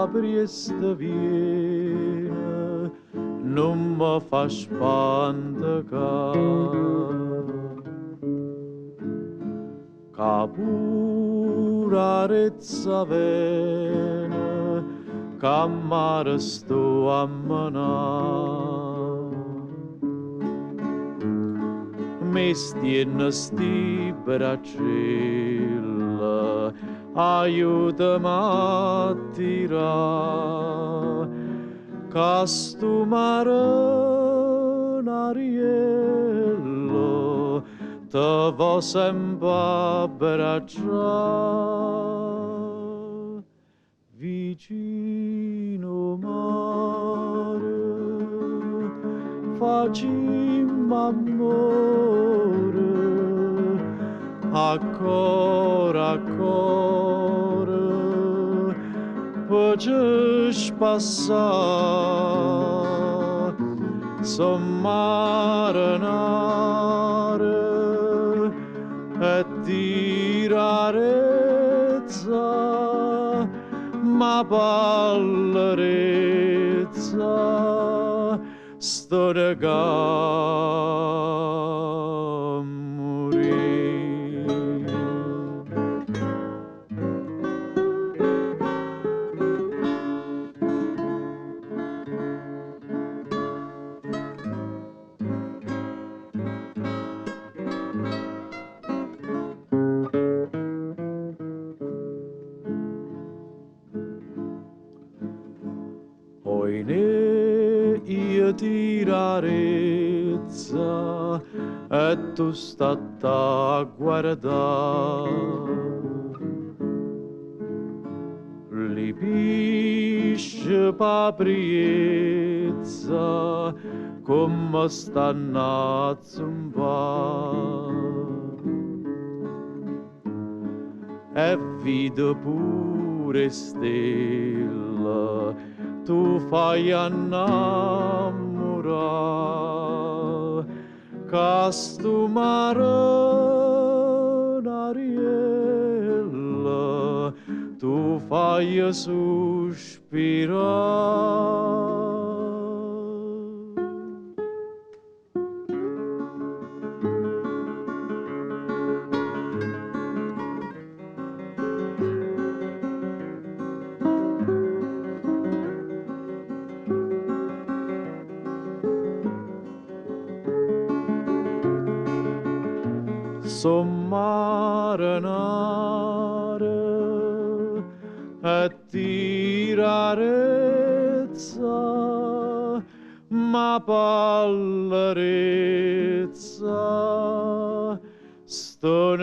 priesta viene, non mi fa spantacare. Capurarezza vene, camara sto a manà. Mi stiene sti braccella, aiutami a tirare, casto marinariello, te vo sempre abbracciare, vicino mare, facciamo amore, a cuore, poi spassare, sommarinare e tirarezza, ma ballerezza, sto a morire. Oine io tirarezza e tu stata a guardare. Li pisce papriezza come stanno a zumbare. E vedo pure stella, tu fai innamorare, casto marinariella, tu fai sospirare. Sommarinare e tirarezza, ma ballerezza, sto